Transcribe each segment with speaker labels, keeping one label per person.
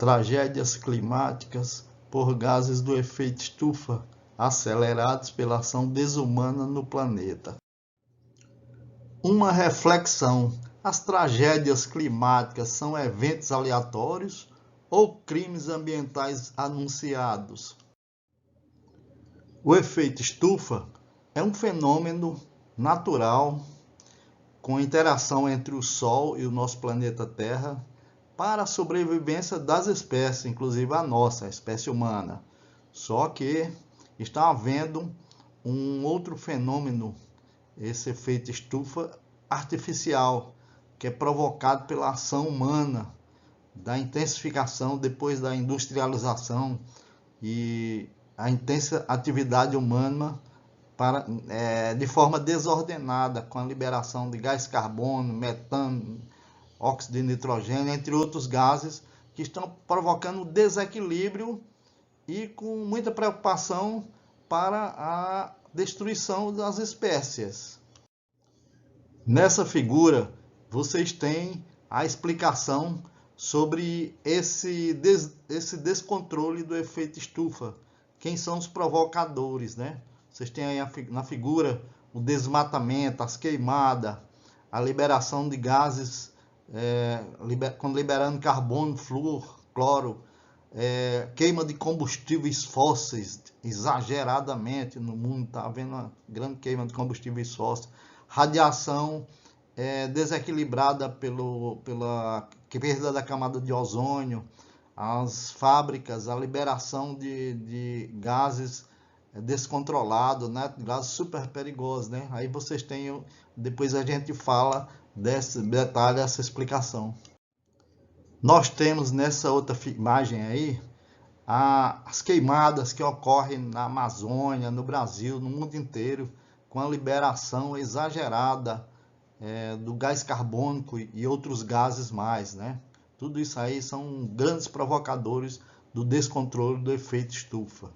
Speaker 1: tragédias climáticas por gases do efeito estufa acelerados pela ação desumana no planeta. Uma reflexão: as tragédias climáticas são eventos aleatórios ou crimes ambientais anunciados? O efeito estufa é um fenômeno natural com interação entre o Sol e o nosso planeta Terra para a sobrevivência das espécies, inclusive a nossa, a espécie humana. Só que está havendo um outro fenômeno, esse efeito estufa artificial, que é provocado pela ação humana, da intensificação depois da industrialização e a intensa atividade humana de forma desordenada, com a liberação de gás carbono, metano, óxido de nitrogênio, entre outros gases, que estão provocando desequilíbrio e com muita preocupação para a destruição das espécies. Nessa figura, vocês têm a explicação sobre esse descontrole do efeito estufa. Quem são os provocadores, né? Vocês têm aí na figura o desmatamento, as queimadas, a liberação de gases, liberando carbono, flúor, cloro, queima de combustíveis fósseis exageradamente no mundo, está havendo uma grande queima de combustíveis fósseis, radiação desequilibrada pela perda da camada de ozônio, as fábricas, a liberação de gases descontrolados, né? Gases super perigosos, né? Aí vocês têm, depois a gente fala desse detalhe, essa explicação. Nós temos nessa outra imagem aí as queimadas que ocorrem na Amazônia, no Brasil, no mundo inteiro, com a liberação exagerada do gás carbônico e outros gases mais, né? Tudo isso aí são grandes provocadores do descontrole do efeito estufa.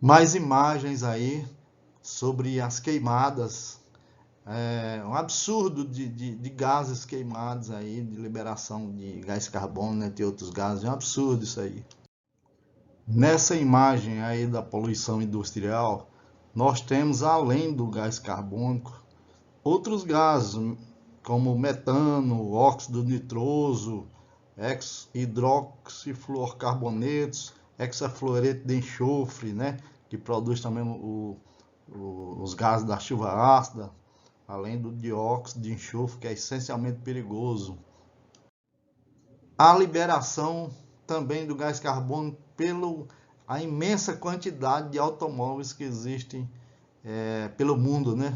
Speaker 1: Mais imagens aí sobre as queimadas, um absurdo de gases queimados aí, de liberação de gás carbônico, entre outros gases, é um absurdo isso aí. Nessa imagem aí da poluição industrial, nós temos, além do gás carbônico, outros gases, como metano, óxido nitroso, hidroxifluorcarbonetos, hexafluoreto de enxofre, né, que produz também os gases da chuva ácida, além do dióxido de enxofre, que é essencialmente perigoso. A liberação também do gás carbônico pela imensa quantidade de automóveis que existem pelo mundo, né,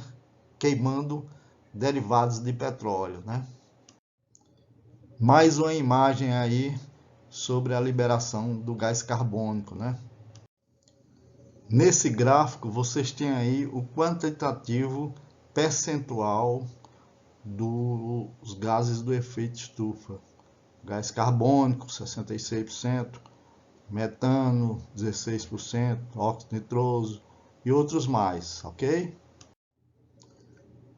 Speaker 1: queimando derivados de petróleo, né? Mais uma imagem aí sobre a liberação do gás carbônico, né? Nesse gráfico vocês têm aí o quantitativo percentual dos gases do efeito estufa. Gás carbônico 66%, metano 16%, óxido nitroso e outros mais, ok?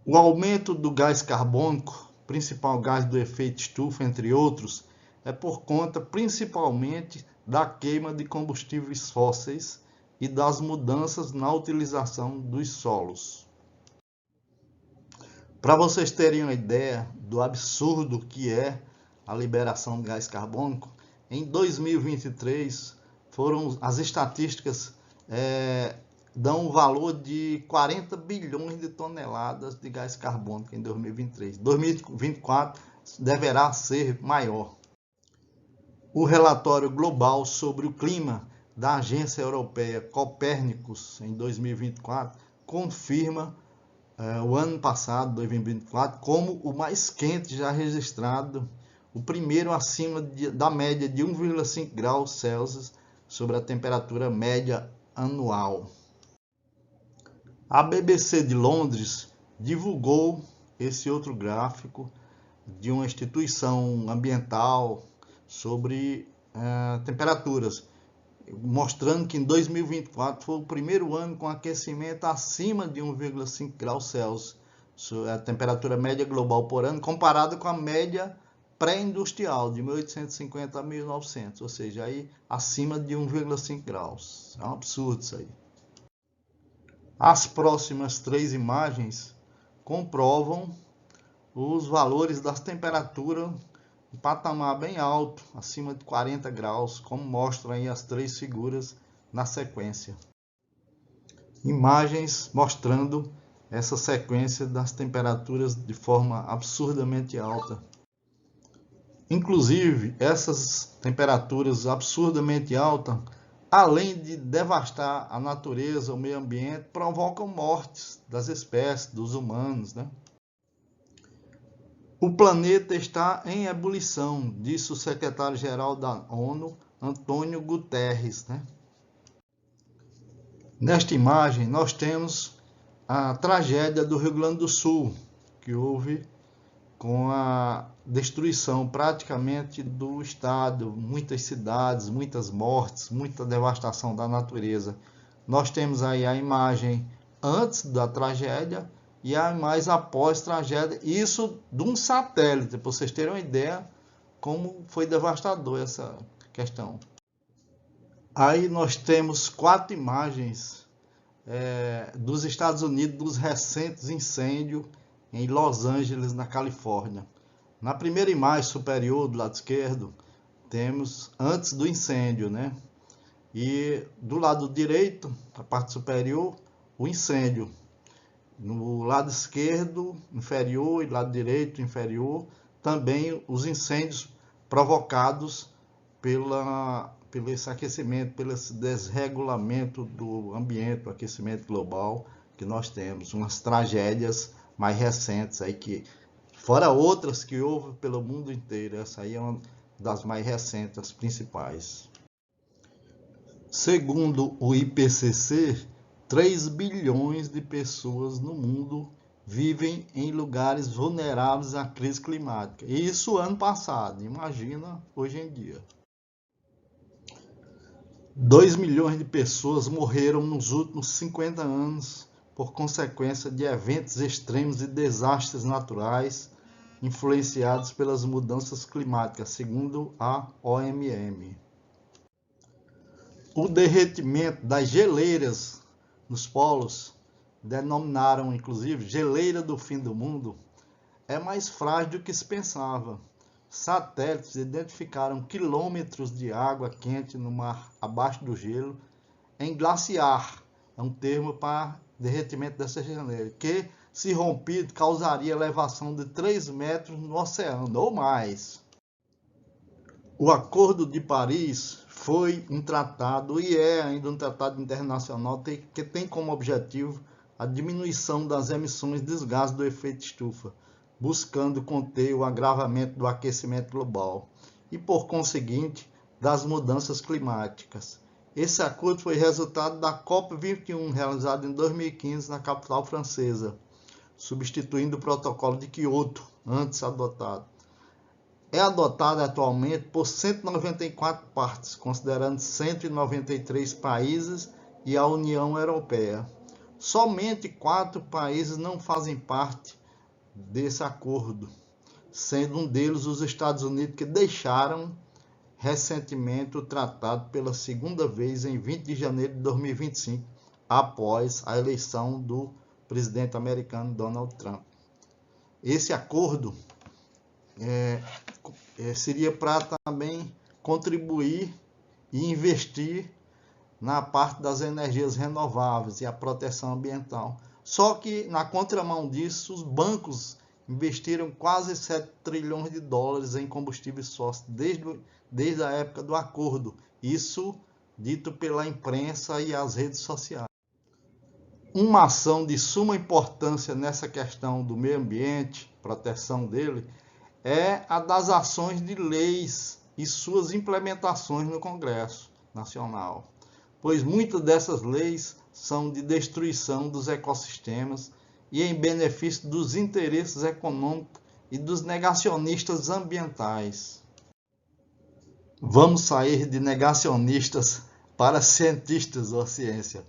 Speaker 1: O aumento do gás carbônico, principal gás do efeito estufa, entre outros, é por conta principalmente da queima de combustíveis fósseis e das mudanças na utilização dos solos. Para vocês terem uma ideia do absurdo que é a liberação de gás carbônico, em 2023 as estatísticas dão um valor de 40 bilhões de toneladas de gás carbônico em 2023. 2024 deverá ser maior. O relatório global sobre o clima da Agência Europeia Copérnicos em 2024 confirma o ano passado, 2024, como o mais quente já registrado, o primeiro acima da média de 1,5 graus Celsius sobre a temperatura média anual. A BBC de Londres divulgou esse outro gráfico de uma instituição ambiental sobre temperaturas, mostrando que em 2024 foi o primeiro ano com aquecimento acima de 1,5 graus Celsius, a temperatura média global por ano, comparado com a média pré-industrial, de 1850 a 1900, ou seja, aí acima de 1,5 graus. É um absurdo isso aí. As próximas 3 imagens comprovam os valores das temperaturas em patamar bem alto, acima de 40 graus, como mostram aí as 3 figuras na sequência. Imagens mostrando essa sequência das temperaturas de forma absurdamente alta. Inclusive, essas temperaturas absurdamente altas, além de devastar a natureza, o meio ambiente, provocam mortes das espécies, dos humanos, né? O planeta está em ebulição, disse o secretário-geral da ONU, Antônio Guterres, né? Nesta imagem, nós temos a tragédia do Rio Grande do Sul, que houve com a destruição praticamente do estado, muitas cidades, muitas mortes, muita devastação da natureza. Nós temos aí a imagem antes da tragédia e a imagem após tragédia, isso de um satélite, para vocês terem uma ideia como foi devastador essa questão. Aí nós temos 4 imagens dos Estados Unidos, dos recentes incêndios em Los Angeles, na Califórnia. Na primeira imagem superior, do lado esquerdo, temos antes do incêndio, né? E do lado direito, a parte superior, o incêndio. No lado esquerdo, inferior, e lado direito, inferior, também os incêndios provocados pelo esse aquecimento, pelo esse desregulamento do ambiente, o aquecimento global que nós temos, umas tragédias mais recentes aí, que fora outras que houve pelo mundo inteiro, essa aí é uma das mais recentes, as principais. Segundo o IPCC, 3 bilhões de pessoas no mundo vivem em lugares vulneráveis à crise climática. Isso ano passado, imagina hoje em dia. 2 milhões de pessoas morreram nos últimos 50 anos por consequência de eventos extremos e desastres naturais influenciados pelas mudanças climáticas, segundo a OMM. O derretimento das geleiras nos polos, denominaram inclusive geleira do fim do mundo, é mais frágil do que se pensava. Satélites identificaram quilômetros de água quente no mar abaixo do gelo em glaciar, é um termo para derretimento dessa geleira, que, se rompido, causaria elevação de 3 metros no oceano, ou mais. O Acordo de Paris foi um tratado, e é ainda um tratado internacional, que tem como objetivo a diminuição das emissões de gases do efeito estufa, buscando conter o agravamento do aquecimento global e, por conseguinte, das mudanças climáticas. Esse acordo foi resultado da COP21, realizada em 2015 na capital francesa, substituindo o protocolo de Kyoto, antes adotado. É adotado atualmente por 194 partes, considerando 193 países e a União Europeia. Somente 4 países não fazem parte desse acordo, sendo um deles os Estados Unidos, que deixaram recentemente o tratado pela segunda vez em 20 de janeiro de 2025, após a eleição do presidente americano Donald Trump. Esse acordo seria para também contribuir e investir na parte das energias renováveis e a proteção ambiental. Só que, na contramão disso, os bancos investiram quase 7 trilhões de dólares em combustíveis fósseis desde a época do acordo. Isso dito pela imprensa e as redes sociais. Uma ação de suma importância nessa questão do meio ambiente, proteção dele, é a das ações de leis e suas implementações no Congresso Nacional, pois muitas dessas leis são de destruição dos ecossistemas e em benefício dos interesses econômicos e dos negacionistas ambientais. Vamos sair de negacionistas para cientistas da ciência.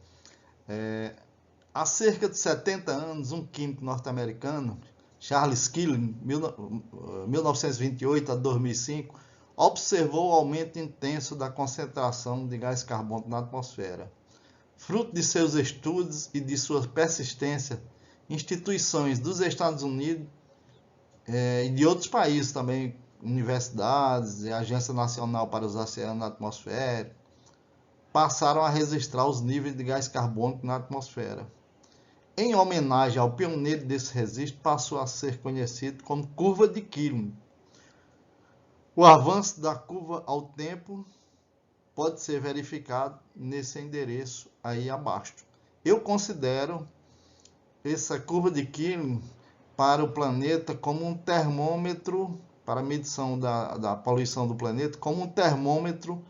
Speaker 1: Há cerca de 70 anos, um químico norte-americano Charles Keeling, 1928 a 2005, observou o aumento intenso da concentração de gás carbônico na atmosfera. Fruto de seus estudos e de sua persistência, instituições dos Estados Unidos e de outros países também, universidades e Agência Nacional para os Oceanos na Atmosfera, passaram a registrar os níveis de gás carbônico na atmosfera. Em homenagem ao pioneiro desse registro, passou a ser conhecido como curva de Keeling. O avanço da curva ao tempo pode ser verificado nesse endereço aí abaixo. Eu considero essa curva de Keeling para o planeta como um termômetro para a medição da poluição do planeta, como um termômetro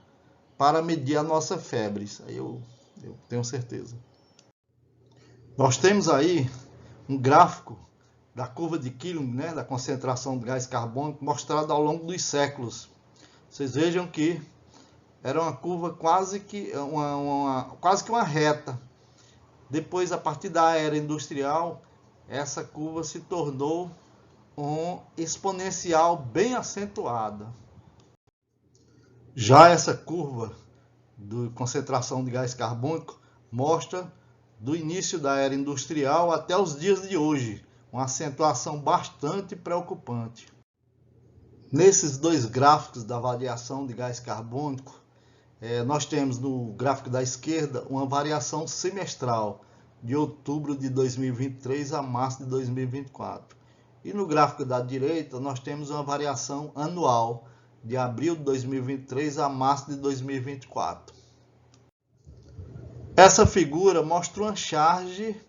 Speaker 1: para medir a nossa febre. Isso aí eu tenho certeza. Nós temos aí um gráfico da curva de Keeling, né, da concentração de gás carbônico, mostrado ao longo dos séculos. Vocês vejam que era uma curva quase que uma reta. Depois, a partir da era industrial, essa curva se tornou um exponencial bem acentuada. Já essa curva de concentração de gás carbônico mostra do início da era industrial até os dias de hoje, uma acentuação bastante preocupante. Nesses dois gráficos da variação de gás carbônico, nós temos no gráfico da esquerda uma variação semestral de outubro de 2023 a março de 2024. E no gráfico da direita nós temos uma variação anual de abril de 2023 a março de 2024. Essa figura mostra uma charge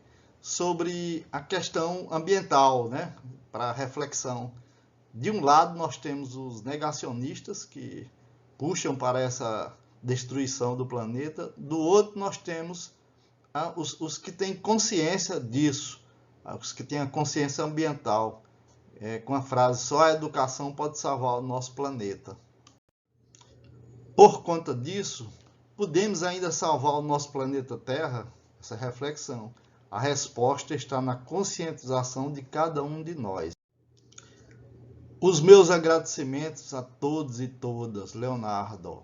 Speaker 1: sobre a questão ambiental, né, para reflexão. De um lado nós temos os negacionistas que puxam para essa destruição do planeta, do outro nós temos os que têm consciência disso, os que têm a consciência ambiental, com a frase: só a educação pode salvar o nosso planeta. Por conta disso, podemos ainda salvar o nosso planeta Terra? Essa reflexão. A resposta está na conscientização de cada um de nós. Os meus agradecimentos a todos e todas. Leonardo.